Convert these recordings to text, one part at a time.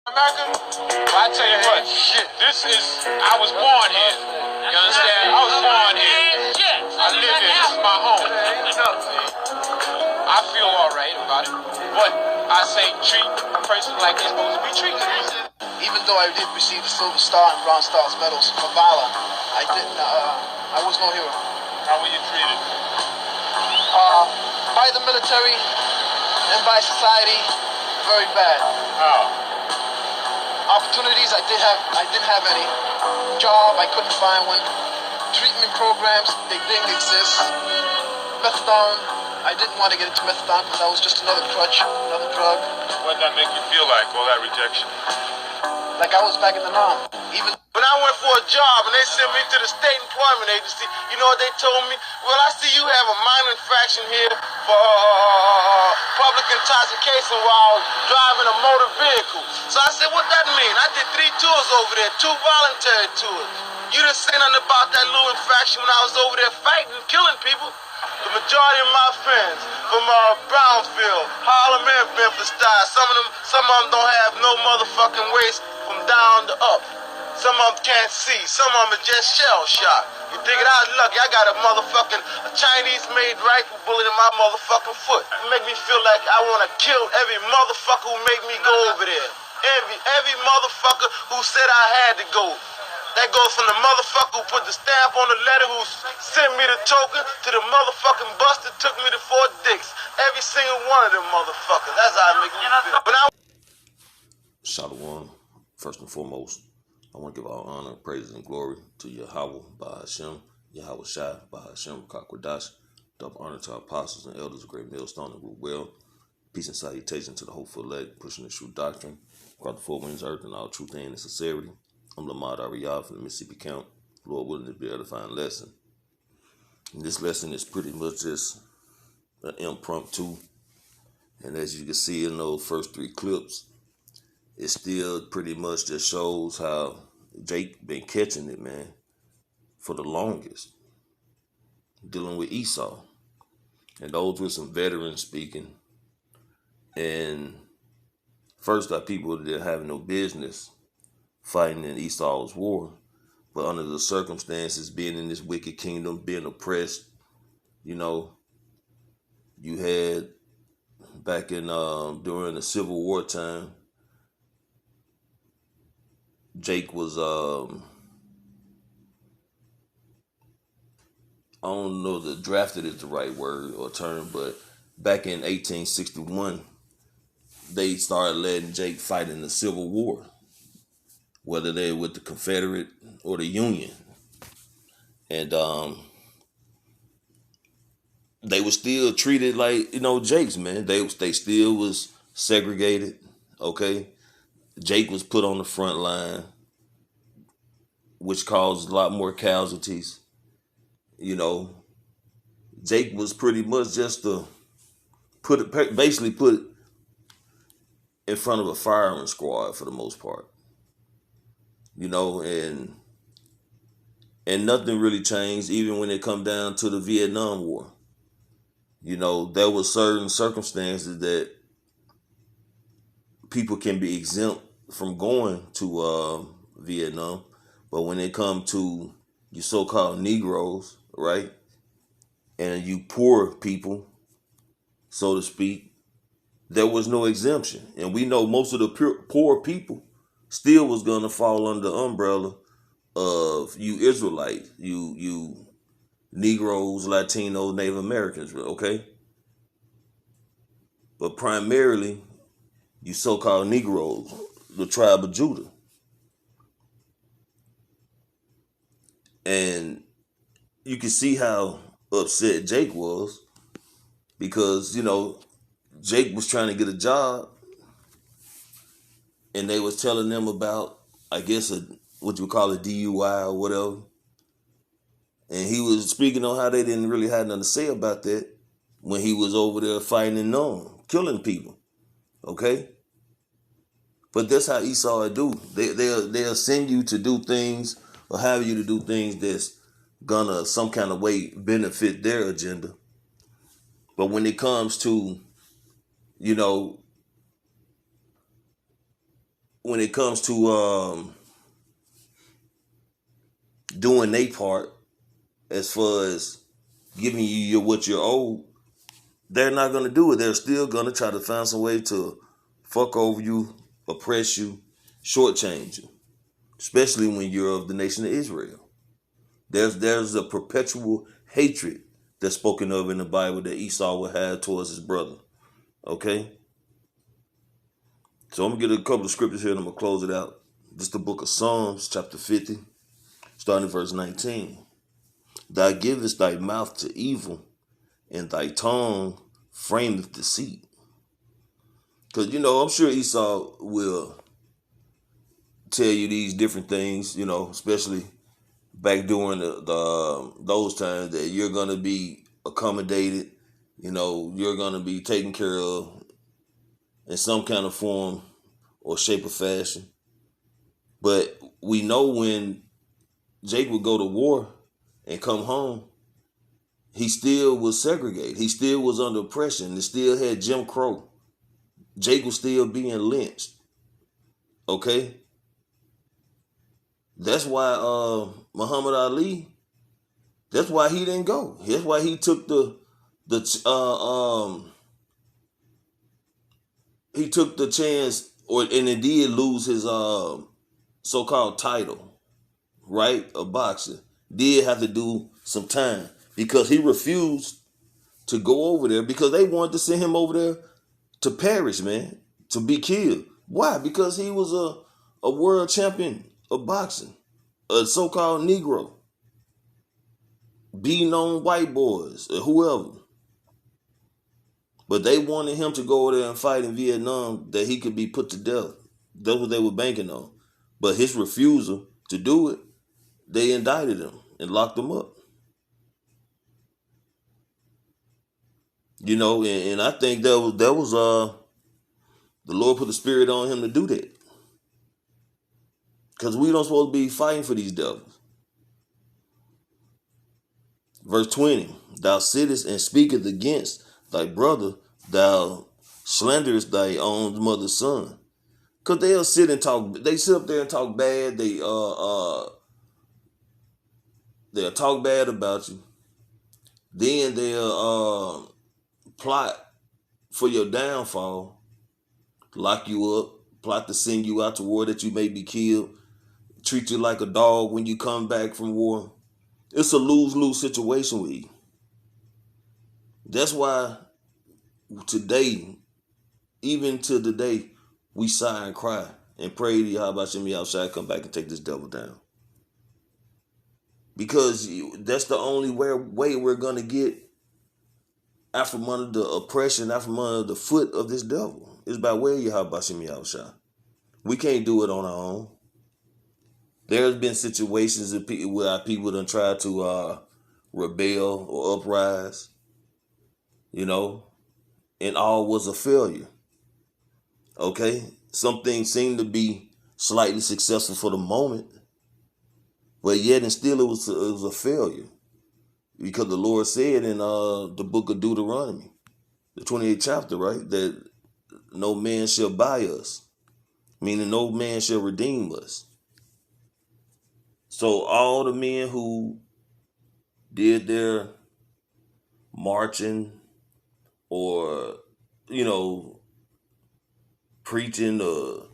America? Well, I tell you what, shit, I was born here. You understand? I was born here. I live here. This is my home. I feel alright about it. But I say treat a person like they're supposed to be treated. Even though I did receive the Silver Star and Bronze Stars medals for valor, I was no hero. How were you treated? By the military and by society, very bad. How? Opportunities, I didn't have any. Job, I couldn't find one. Treatment programs, they didn't exist. Methadone, I didn't want to get into methadone because that was just another crutch, another drug. What did that make you feel like, all that rejection? Like I was back in the norm. Even when I went for a job and they sent me to the State Employment Agency, you know what they told me? Well, I see you have a minor infraction here for public intoxication while driving a motor vehicle. So I said, what that mean? I did 3 tours over there, 2 voluntary tours. You didn't say nothing about that little infraction when I was over there fighting and killing people. The majority of my friends from Brownfield, Harlem, and Memphis died. Some of them don't have no motherfucking waist from down to up. Some of them can't see. Some of them are just shell shocked. You think I was lucky? I got a Chinese-made rifle bullet in my motherfucking foot. It make me feel like I want to kill every motherfucker who make me go over there. Every motherfucker who said I had to go. That goes from the motherfucker who put the stamp on the letter, who sent me the token, to the motherfucking bus that took me to Fort Dix. Every single one of them motherfuckers. That's how it makes me feel. When I Shalom. First and foremost, I want to give all honor, praise, and glory to Yahweh by Hashem, Yahweh Shai by Hashem, Kakwadash. Double honor to our apostles and elders of Great Millstone and Root Well. Peace and salutation to the hopeful elect, pushing the true doctrine across the four winds of earth and all truth and sincerity. I'm Lamad Ariyah from the Mississippi Count. Lord willing to be able to find a lesson. And this lesson is pretty much just an impromptu. And as you can see in those first 3 clips, it still pretty much just shows how Jake been catching it, man, for the longest, dealing with Esau. And those were some veterans speaking. And first, our people didn't have no business fighting in Esau's war, but under the circumstances, being in this wicked kingdom, being oppressed, you know, you had back in during the Civil War time, Jake was I don't know that drafted is the right word or term, but back in 1861, they started letting Jake fight in the Civil War, whether they're with the Confederate or the Union. And they were still treated like, Jakes, man. They still was segregated, okay? Jake was put on the front line, which caused a lot more casualties. Jake was pretty much just basically put in front of a firing squad for the most part. And nothing really changed even when it come down to the Vietnam War. There were certain circumstances that people can be exempt from going to Vietnam, but when it comes to you so-called Negroes, right, and you poor people, so to speak, there was no exemption. And we know most of the poor people still was going to fall under the umbrella of you Israelites, you Negroes, Latinos, Native Americans, okay? But primarily, you so-called Negroes, the tribe of Judah. And you can see how upset Jake was because, Jake was trying to get a job and they was telling them about, I guess, what you call a DUI or whatever. And he was speaking on how they didn't really have nothing to say about that when he was over there fighting and killing people, okay? But that's how Esau do. They'll send you to do things or have you to do things that's gonna some kind of way benefit their agenda. But when it comes to, when it comes to doing their part as far as giving you what you're owed, they're not going to do it. They're still going to try to find some way to fuck over you, oppress you, shortchange you, especially when you're of the nation of Israel. There's a perpetual hatred that's spoken of in the Bible that Esau would have towards his brother. Okay? So I'm going to get a couple of scriptures here and I'm going to close it out. This is the book of Psalms, chapter 50, starting at verse 19. Thou givest thy mouth to evil, and thy tongue frameth deceit. Because, I'm sure Esau will tell you these different things, especially back during those times, that you're going to be accommodated, you're going to be taken care of in some kind of form or shape or fashion. But we know when Jake would go to war and come home, he still was segregated. He still was under oppression. He still had Jim Crow. Jake was still being lynched. Okay? That's why Muhammad Ali, that's why he didn't go. That's why he took the chance, and it did lose his so-called title, right? A boxer. Did have to do some time because he refused to go over there because they wanted to send him over there to perish, man, to be killed. Why? Because he was a world champion of boxing, a so-called Negro, beating on white boys or whoever. But they wanted him to go over there and fight in Vietnam that he could be put to death. That's what they were banking on. But his refusal to do it, they indicted him and locked him up. And I think that was the Lord put the spirit on him to do that. Because we don't supposed to be fighting for these devils. Verse 20, thou sittest and speakest against thy brother, thou slanderest thy own mother's son. Because they'll sit up there and talk bad. They'll talk bad about you. Then they'll plot for your downfall, lock you up, plot to send you out to war that you may be killed, treat you like a dog when you come back from war. It's a lose-lose situation with you. That's why today, even to the day, we sigh and cry and pray to Yahweh Shem Yahushua come back and take this devil down. Because that's the only way we're going to get out from under the oppression, out from under the foot of this devil. It's by way of Yahweh Shem Yahushua. We can't do it on our own. There's been situations where people done tried to rebel or uprise, and all was a failure. Okay? Some things seem to be slightly successful for the moment, but yet and still it was a failure. Because the Lord said in the book of Deuteronomy, the 28th chapter, right, that no man shall buy us, meaning no man shall redeem us. So all the men who did their marching or, preaching or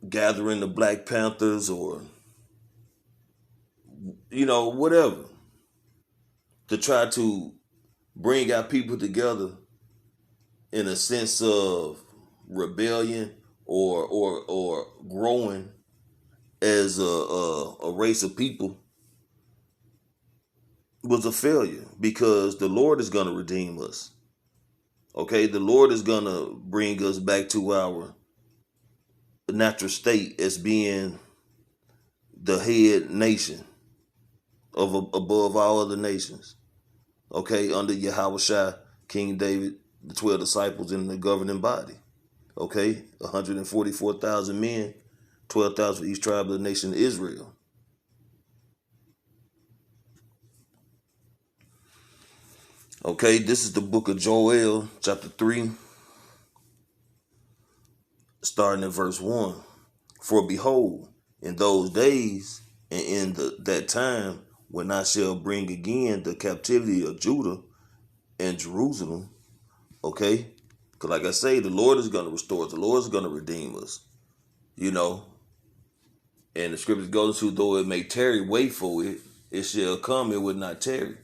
gathering the Black Panthers or, whatever, to try to bring our people together in a sense of rebellion or growing as a race of people, was a failure, because the Lord is going to redeem us. Okay, the Lord is going to bring us back to our natural state as being the head nation above all other nations. Okay, under Yahushua, King David, the 12 disciples in the governing body. Okay, 144,000 men, 12,000 for each tribe of the nation of Israel. Okay, this is the book of Joel, chapter 3, starting at verse 1. For behold, in those days and in that time when I shall bring again the captivity of Judah and Jerusalem, okay? Because like I say, the Lord is going to restore us. The Lord is going to redeem us, you know. And the scriptures goes to, though it may tarry, wait for it, it shall come, it would not tarry.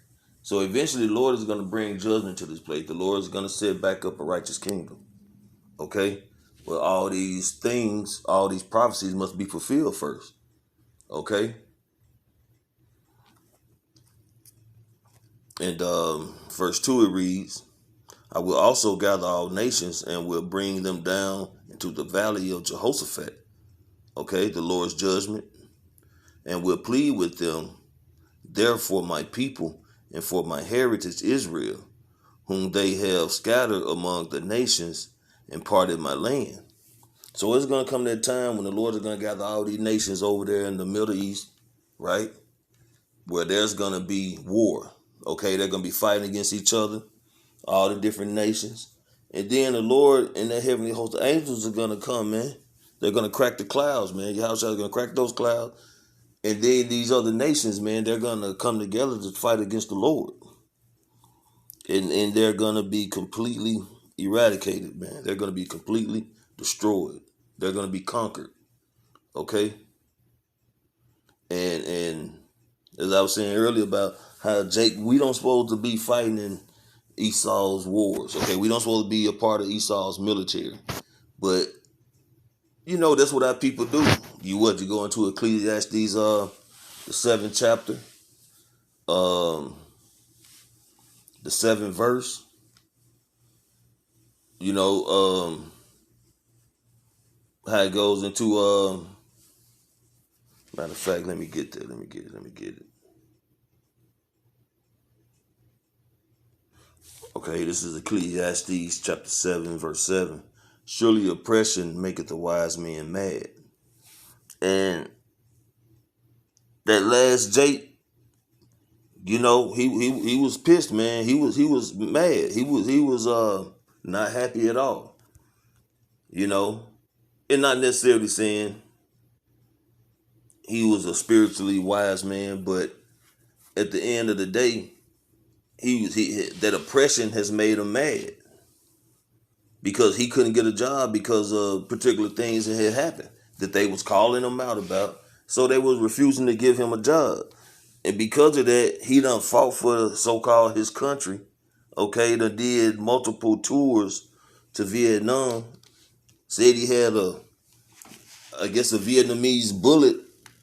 So eventually the Lord is going to bring judgment to this place. The Lord is going to set back up a righteous kingdom, okay? Well, all these things, all these prophecies must be fulfilled first, okay? And verse 2 it reads, I will also gather all nations and will bring them down into the valley of Jehoshaphat, okay, the Lord's judgment, and will plead with them there for my people and for my heritage Israel, whom they have scattered among the nations and parted my land. So it's going to come that time when the Lord is going to gather all these nations over there in the Middle East, right, where there's going to be war, okay? They're going to be fighting against each other, all the different nations. And then the Lord and the heavenly host of angels are going to come, man. They're going to crack the clouds, man. Yahushua is going to crack those clouds. And then these other nations, man, they're going to come together to fight against the Lord. And they're going to be completely eradicated, man. They're going to be completely destroyed. They're going to be conquered, okay? And as I was saying earlier about how we don't supposed to be fighting in Esau's wars, okay? We don't supposed to be a part of Esau's military. But, you know, that's what our people do. You go into Ecclesiastes, the 7th chapter, the 7th verse, you know, how it goes into, matter of fact, let me get there. Let me get it. Okay, this is Ecclesiastes chapter 7, verse 7. Surely oppression maketh the wise man mad. And that last Jake, you know, he was pissed, man. He was mad. He was not happy at all. You know, and not necessarily saying he was a spiritually wise man, but at the end of the day, that oppression has made him mad because he couldn't get a job because of particular things that had happened that they was calling him out about. So they was refusing to give him a job. And because of that, he done fought for so-called his country. Okay, done did multiple tours to Vietnam. Said he had a Vietnamese bullet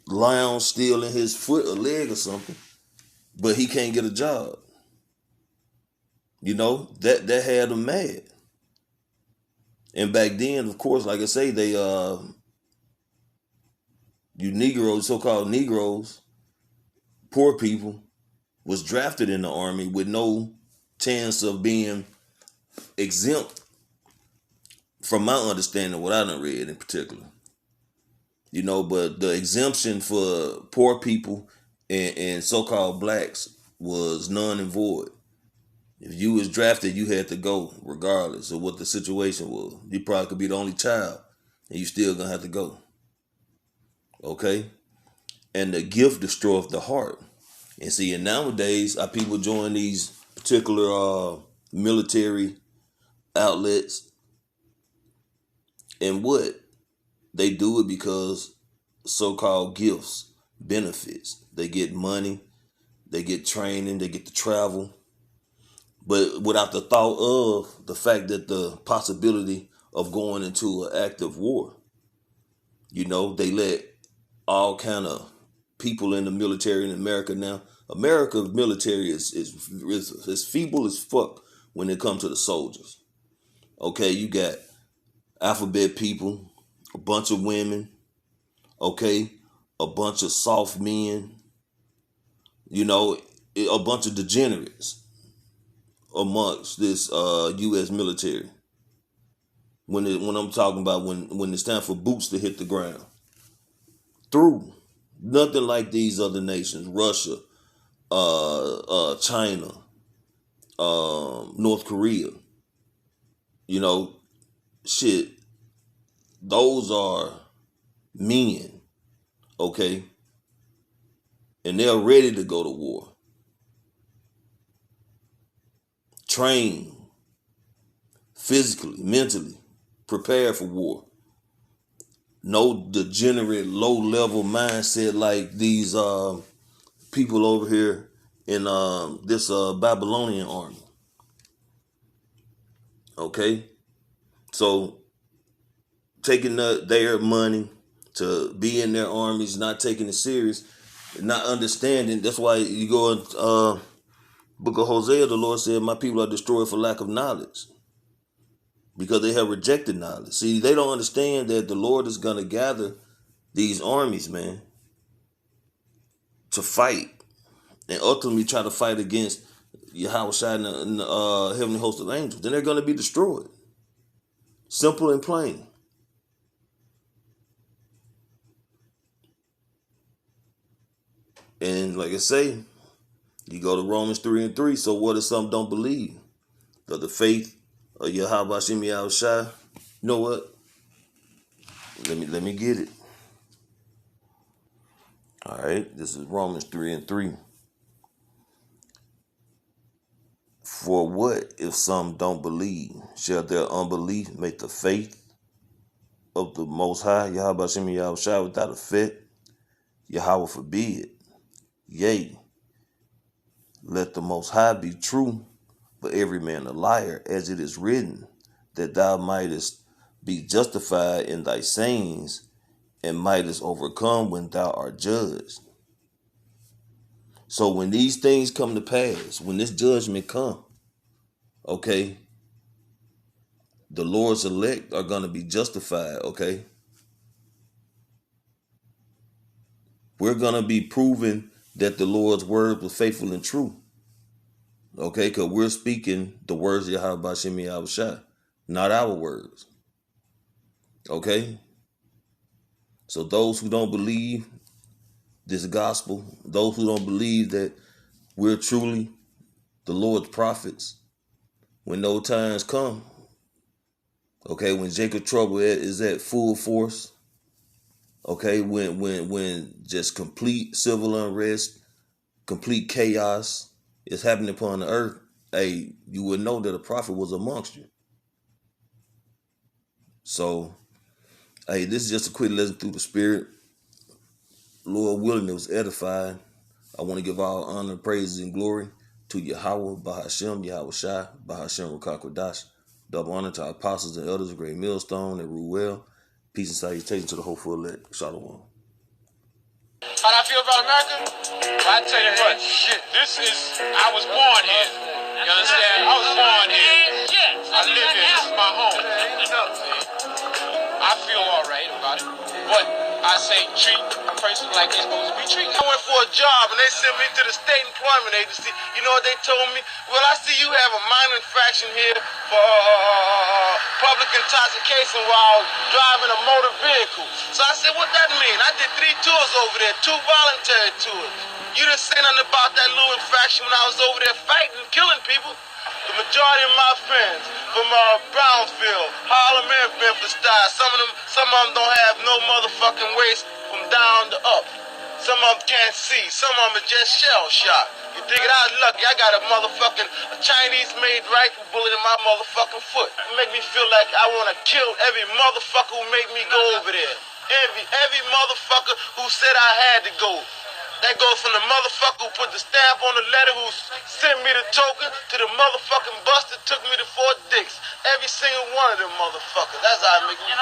lounge still in his foot or leg or something. But he can't get a job. You know, that had him mad. And back then, of course, like I say, they you Negroes, so-called Negroes, poor people, was drafted in the army with no chance of being exempt, from my understanding, what I done read in particular. You know, but the exemption for poor people and so-called blacks was none and void. If you was drafted, you had to go regardless of what the situation was. You probably could be the only child and you still gonna have to go. Okay? And the gift destroyeth the heart. And see, and nowadays, our people join these particular military outlets. And what? They do it because so-called gifts, benefits. They get money, they get training, they get to travel. But without the thought of the fact that the possibility of going into an active war. You know, they let all kind of people in the military in America now. America's military is feeble as fuck when it comes to the soldiers. Okay, you got alphabet people, a bunch of women, okay, a bunch of soft men, you know, a bunch of degenerates amongst this U.S. military. When I'm talking about when it's time for boots to hit the ground. Through. Nothing like these other nations, Russia, China, North Korea. You know, shit. those are men, okay? And they're ready to go to war. Trained, physically, mentally, prepared for war. No degenerate, low-level mindset like these people over here in this Babylonian army. Okay? So, taking their money to be in their armies, not taking it serious, not understanding. That's why you go in Book of Hosea, the Lord said, my people are destroyed for lack of knowledge. Because they have rejected knowledge. See, they don't understand that the Lord is going to gather these armies, man, to fight and ultimately try to fight against Yahweh and the heavenly host of angels. Then they're going to be destroyed. Simple and plain. And like I say, you go to Romans 3:3. So what if some don't believe? Does the faith of Yahweh Hashem Yahushua? You know what? Let me get it. All right, this is Romans 3:3. For what if some don't believe? Shall their unbelief make the faith of the Most High, Yahweh Hashem Yahushua, without effect? Yahweh forbid. Yea, let the Most High be true, but every man a liar, as it is written, that thou mightest be justified in thy sayings, and mightest overcome when thou art judged. So when these things come to pass, when this judgment come, okay, the Lord's elect are going to be justified, okay? We're going to be proven that the Lord's word was faithful and true, okay? Because we're speaking the words of Yahweh Hashem Yahushua, not our words, okay? So those who don't believe this gospel, those who don't believe that we're truly the Lord's prophets, when those times come, okay, when Jacob trouble is at full force, okay, when just complete civil unrest, complete chaos is happening upon the earth, hey, you would know that a prophet was amongst you. So, hey, this is just a quick lesson through the Spirit. Lord willing, it was edifying. I want to give all honor, praises, and glory to Yahweh, Bahashem, Yahweh Shai, Bahashem, Rukakwadash. Double honor to our apostles and elders of Great Millstone that rule well. Peace and salutation to the whole full elect. Shalom. How I feel about America? Well, I tell you what, I was born here. You understand? I was born here. I live here. This is my home. I feel all right about it. But I say treat a person like they're supposed to be treated. I went for a job and they sent me to the State Employment Agency. You know what they told me? Well, I see you have a minor infraction here for public intoxication while driving a motor vehicle. So I said, what that mean? I did 3 tours over there, 2 voluntary tours. You didn't say nothing about that little infraction when I was over there fighting and killing people. The majority of my friends from Brownsville, Harlem, and Memphis died. Some of them don't have no motherfucking waist from down to up. Some of them can't see. Some of them are just shell shot. You dig it? I was lucky. I got a Chinese-made rifle bullet in my motherfucking foot. It make me feel like I want to kill every motherfucker who made me go over there. Every motherfucker who said I had to go. That goes from the motherfucker who put the stamp on the letter, who sent me the token, to the motherfucking bus that took me to Fort Dix. Every single one of them motherfuckers. That's how I make me